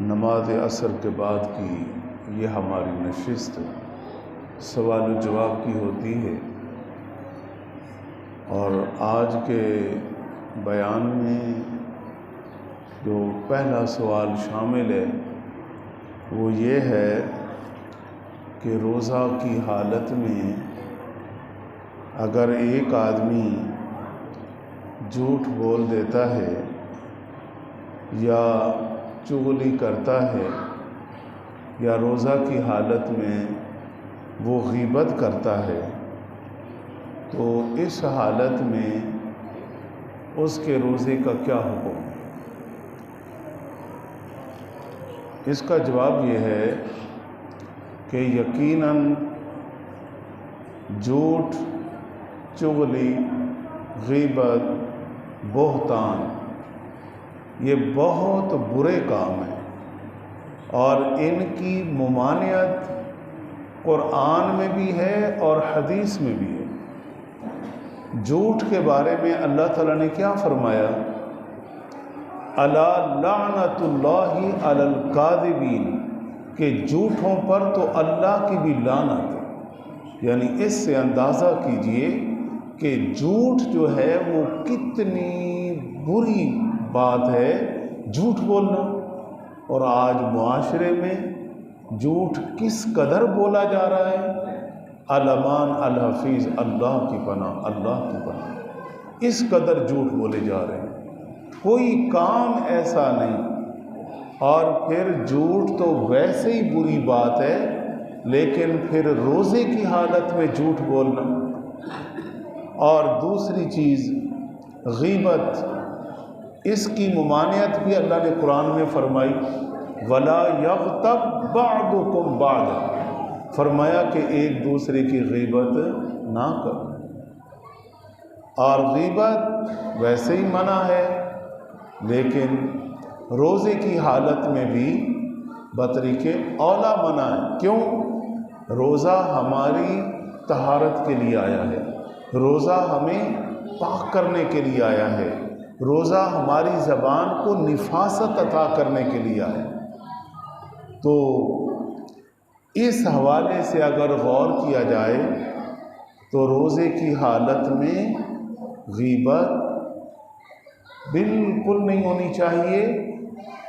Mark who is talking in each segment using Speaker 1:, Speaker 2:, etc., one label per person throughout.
Speaker 1: نماز عصر کے بعد کی یہ ہماری نشست سوال و جواب کی ہوتی ہے، اور آج کے بیان میں جو پہلا سوال شامل ہے وہ یہ ہے کہ روزہ کی حالت میں اگر ایک آدمی جھوٹ بول دیتا ہے یا چغلی کرتا ہے یا روزہ کی حالت میں وہ غیبت کرتا ہے تو اس حالت میں اس کے روزے کا کیا حکم ہے؟ اس کا جواب یہ ہے کہ یقیناً جھوٹ، چغلی، غیبت، بہتان یہ بہت برے کام ہیں، اور ان کی ممانعت قرآن میں بھی ہے اور حدیث میں بھی ہے۔ جھوٹ کے بارے میں اللہ تعالیٰ نے کیا فرمایا؟ الا لعنت اللہ علی الکاذبین، کہ جھوٹوں پر تو اللہ کی بھی لعنت ہے۔ یعنی اس سے اندازہ کیجئے کہ جھوٹ جو ہے وہ کتنی بری بات ہے، جھوٹ بولنا۔ اور آج معاشرے میں جھوٹ کس قدر بولا جا رہا ہے، الامان الحفیظ، اللہ کی پناہ، اللہ کی پناہ، اس قدر جھوٹ بولے جا رہے ہیں، کوئی کام ایسا نہیں۔ اور پھر جھوٹ تو ویسے ہی بری بات ہے، لیکن پھر روزے کی حالت میں جھوٹ بولنا۔ اور دوسری چیز غیبت، اس کی ممانعت بھی اللہ نے قرآن میں فرمائی، وَلَا يَغْتَبْ بَعْضُكُمْ بَعْضًا، فرمایا کہ ایک دوسرے کی غیبت نہ کرو۔ اور غیبت ویسے ہی منع ہے، لیکن روزے کی حالت میں بھی بطریق اولا منع ہے۔ کیوں؟ روزہ ہماری طہارت کے لیے آیا ہے، روزہ ہمیں پاک کرنے کے لیے آیا ہے، روزہ ہماری زبان کو نفاست عطا کرنے کے لیے آیا ہے۔ تو اس حوالے سے اگر غور کیا جائے تو روزے کی حالت میں غیبت بالکل نہیں ہونی چاہیے۔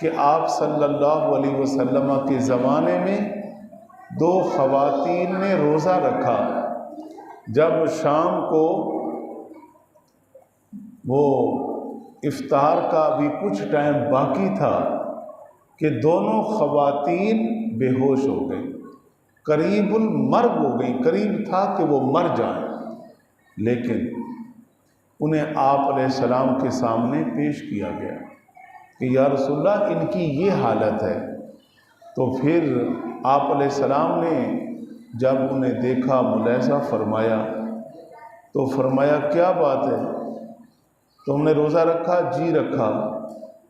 Speaker 1: کہ آپ صلی اللہ علیہ وسلم کے زمانے میں دو خواتین نے روزہ رکھا، جب شام کو وہ افطار کا بھی کچھ ٹائم باقی تھا کہ دونوں خواتین بے ہوش ہو گئی، قریب المرگ ہو گئی، قریب تھا کہ وہ مر جائیں، لیکن انہیں آپ علیہ السلام کے سامنے پیش کیا گیا کہ یا رسول اللہ ان کی یہ حالت ہے۔ تو پھر آپ علیہ السلام نے جب انہیں دیکھا، ملاحظہ فرمایا تو فرمایا کیا بات ہے، تم نے روزہ رکھا؟ جی رکھا۔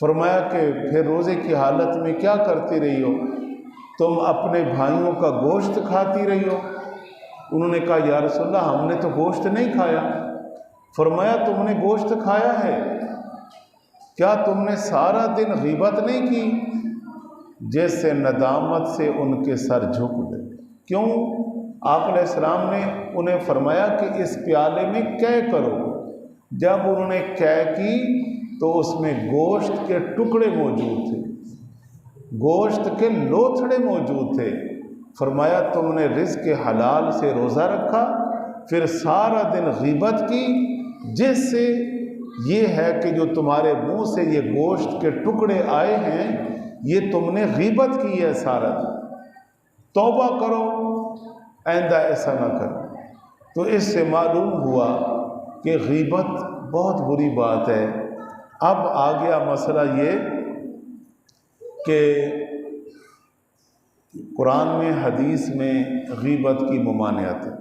Speaker 1: فرمایا کہ پھر روزے کی حالت میں کیا کرتی رہی ہو؟ تم اپنے بھائیوں کا گوشت کھاتی رہی ہو؟ انہوں نے کہا یا رسول اللہ ہم نے تو گوشت نہیں کھایا۔ فرمایا تم نے گوشت کھایا ہے، کیا تم نے سارا دن غیبت نہیں کی؟ جیسے ندامت سے ان کے سر جھک گئے۔ کیوں؟ آپ علیہ السلام نے انہیں فرمایا کہ اس پیالے میں قے کرو۔ جب انہوں نے قے کی تو اس میں گوشت کے ٹکڑے موجود تھے، گوشت کے لوتھڑے موجود تھے۔ فرمایا تم نے رزق حلال سے روزہ رکھا، پھر سارا دن غیبت کی، جس سے یہ ہے کہ جو تمہارے منہ سے یہ گوشت کے ٹکڑے آئے ہیں یہ تم نے غیبت کی ہے سارا دن۔ توبہ کرو، آئندہ ایسا نہ کرو۔ تو اس سے معلوم ہوا کہ غیبت بہت بری بات ہے۔ اب آ گیا مسئلہ یہ کہ قرآن میں، حدیث میں غیبت کی ممانعت ہے،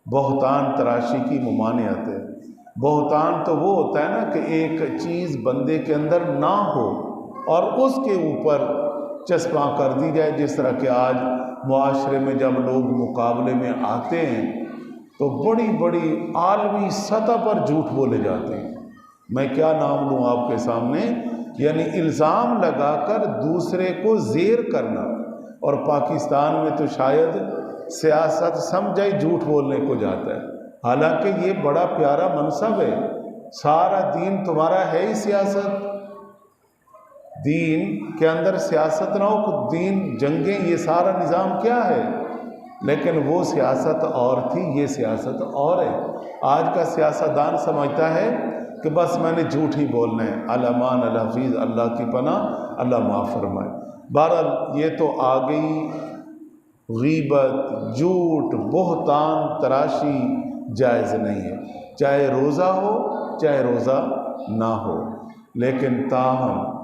Speaker 1: بہتان تراشی کی ممانعت ہے۔ بہتان تو وہ ہوتا ہے نا کہ ایک چیز بندے کے اندر نہ ہو اور اس کے اوپر چسپاں کر دی جائے، جس طرح کہ آج معاشرے میں جب لوگ مقابلے میں آتے ہیں تو بڑی بڑی عالمی سطح پر جھوٹ بولے جاتے ہیں۔ میں کیا نام لوں آپ کے سامنے یعنی الزام لگا کر دوسرے کو زیر کرنا. اور پاکستان میں تو شاید سیاست سمجھے جھوٹ بولنے کو جاتا ہے، حالانکہ یہ بڑا پیارا منصب ہے. سارا دین تمہارا ہے ہی سیاست. دین کے اندر سیاست نہ ہو، دین جنگیں، یہ سارا نظام کیا ہے؟ لیکن وہ سیاست اور تھی، یہ سیاست اور ہے. آج کا سیاستدان سمجھتا ہے کہ بس میں نے جھوٹ ہی بولنا ہے. الامان الحفیظ، اللہ کی پناہ، اللہ معاف فرمائے. بہرحال یہ تو آ گئی غیبت، جھوٹ، بہتان تراشی جائز نہیں ہے، چاہے روزہ ہو چاہے روزہ نہ ہو. لیکن تاہم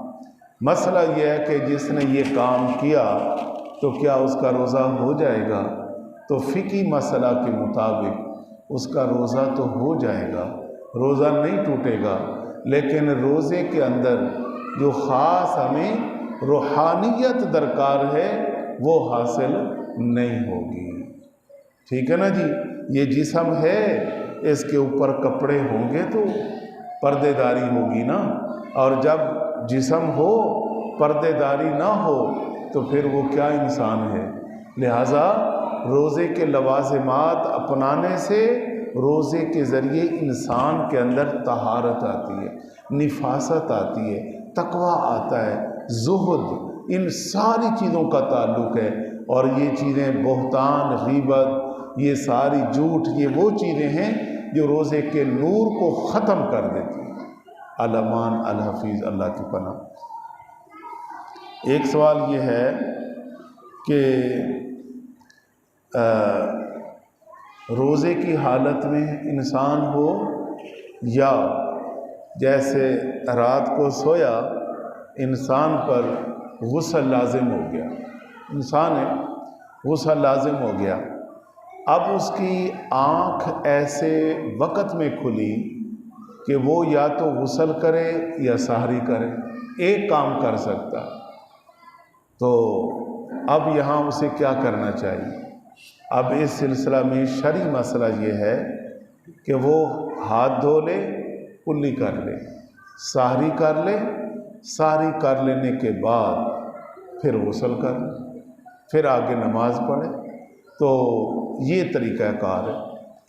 Speaker 1: مسئلہ یہ ہے کہ جس نے یہ کام کیا تو کیا اس کا روزہ ہو جائے گا؟ تو فقہی مسئلہ کے مطابق اس کا روزہ تو ہو جائے گا، روزہ نہیں ٹوٹے گا. لیکن روزے کے اندر جو خاص ہمیں روحانیت درکار ہے وہ حاصل نہیں ہوگی. ٹھیک ہے نا جی؟ یہ جسم ہے، اس کے اوپر کپڑے ہوں گے تو پردے داری ہوگی نا. اور جب جسم ہو پردے داری نہ ہو تو پھر وہ کیا انسان ہے؟ لہٰذا روزے کے لوازمات اپنانے سے روزے کے ذریعے انسان کے اندر طہارت آتی ہے، نفاست آتی ہے، تقوی آتا ہے، زہد، ان ساری چیزوں کا تعلق ہے. اور یہ چیزیں بہتان، غیبت، یہ ساری جھوٹ، یہ وہ چیزیں ہیں جو روزے کے نور کو ختم کر دیتی ہیں. الامان الحفیظ، اللہ کی پناہ. ایک سوال یہ ہے کہ روزے کی حالت میں انسان ہو یا جیسے رات کو سویا، انسان پر غسل لازم ہو گیا، انسان ہے، غسل لازم ہو گیا. اب اس کی آنکھ ایسے وقت میں کھلی کہ وہ یا تو غسل کرے یا سحری کرے، ایک کام کر سکتا. تو اب یہاں اسے کیا کرنا چاہیے؟ اب اس سلسلہ میں شرعی مسئلہ یہ ہے کہ وہ ہاتھ دھو لے، کلی کر لے، سحری کر لے، سحری کر لینے کے بعد پھر غسل کر لے، پھر آگے نماز پڑھے. تو یہ طریقہ کار ہے.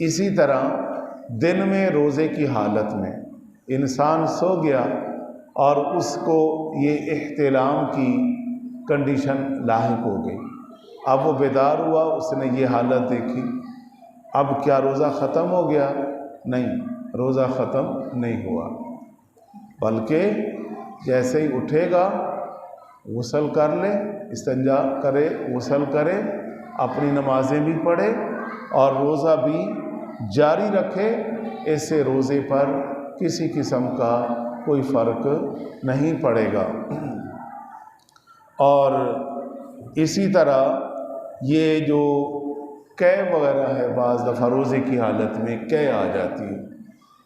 Speaker 1: اسی طرح دن میں روزے کی حالت میں انسان سو گیا اور اس کو یہ احتلام کی کنڈیشن لاحق ہو گئی. اب وہ بیدار ہوا، اس نے یہ حالت دیکھی، اب کیا روزہ ختم ہو گیا؟ نہیں، روزہ ختم نہیں ہوا، بلکہ جیسے ہی اٹھے گا غسل کر لے، استنجا کرے، غسل کرے، اپنی نمازیں بھی پڑھے اور روزہ بھی جاری رکھے. اس سے روزے پر کسی قسم کا کوئی فرق نہیں پڑے گا. اور اسی طرح یہ جو قے وغیرہ ہے، بعض دفعہ روزے کی حالت میں قے آ جاتی ہے.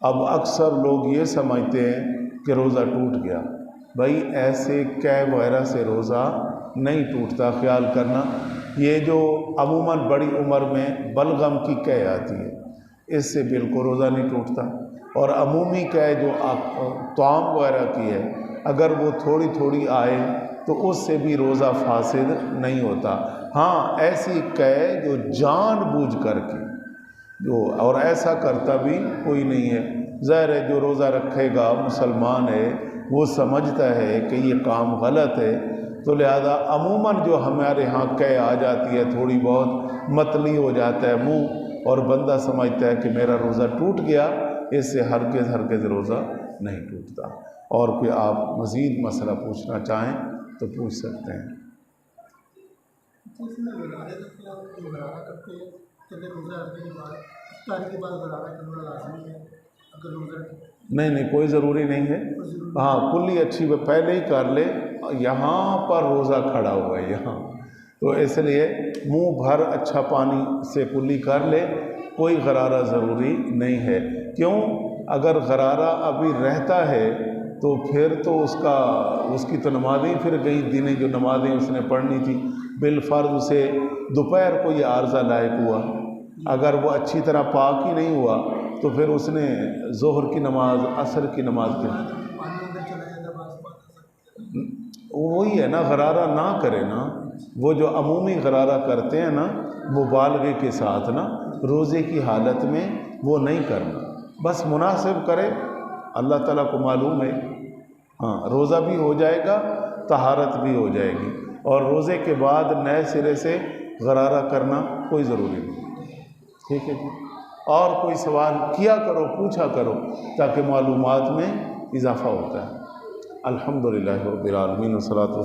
Speaker 1: اب اکثر لوگ یہ سمجھتے ہیں کہ روزہ ٹوٹ گیا. بھائی ایسے قے وغیرہ سے روزہ نہیں ٹوٹتا، خیال کرنا. یہ جو عموماً بڑی عمر میں بلغم کی قے آتی ہے، اس سے بالکل روزہ نہیں ٹوٹتا. اور عمومی قے جو طعام وغیرہ کی ہے، اگر وہ تھوڑی تھوڑی آئے تو اس سے بھی روزہ فاسد نہیں ہوتا. ہاں ایسی قے جو جان بوجھ کر کے جو، اور ایسا کرتا بھی کوئی نہیں ہے. ظاہر ہے جو روزہ رکھے گا مسلمان ہے، وہ سمجھتا ہے کہ یہ کام غلط ہے، تو لہذا عموماً جو ہمارے ہاں قے آ جاتی ہے، تھوڑی بہت متلی ہو جاتا ہے منہ اور بندہ سمجھتا ہے کہ میرا روزہ ٹوٹ گیا، اس سے ہرگز روزہ نہیں ٹوٹتا. اور کوئی آپ مزید مسئلہ پوچھنا چاہیں تو پوچھ سکتے ہیں. نہیں کوئی ضروری نہیں ہے. ہاں کلی اچھی پہلے ہی کر لے. یہاں پر روزہ کھڑا ہوا ہے یہاں، تو اس لیے منہ بھر اچھا پانی سے کلی کر لے، کوئی غرارہ ضروری نہیں ہے. کیوں؟ اگر غرارہ ابھی رہتا ہے تو پھر تو اس کی تو نمازیں پھر گئی، دینیں جو نمازیں اس نے پڑھنی تھی بالفرض اسے دوپہر کو یہ عارضہ لاحق ہوا. اگر وہ اچھی طرح پاک ہی نہیں ہوا تو پھر اس نے ظہر کی نماز، عصر کی نماز وہی ہے نا، غرارہ نہ کرے نا، وہ جو عمومی غرارہ کرتے ہیں نا مبالغے کے ساتھ نا، روزے کی حالت میں وہ نہیں کرنا، بس مناسب کرے، اللہ تعالیٰ کو معلوم ہے، ہاں روزہ بھی ہو جائے گا، طہارت بھی ہو جائے گی، اور روزے کے بعد نئے سرے سے غرارہ کرنا کوئی ضروری نہیں، ٹھیک ہے جی۔ اور کوئی سوال کیا کرو، پوچھا کرو، تاکہ معلومات میں اضافہ ہوتا ہے۔ الحمدللہ رب العالمین والصلاۃ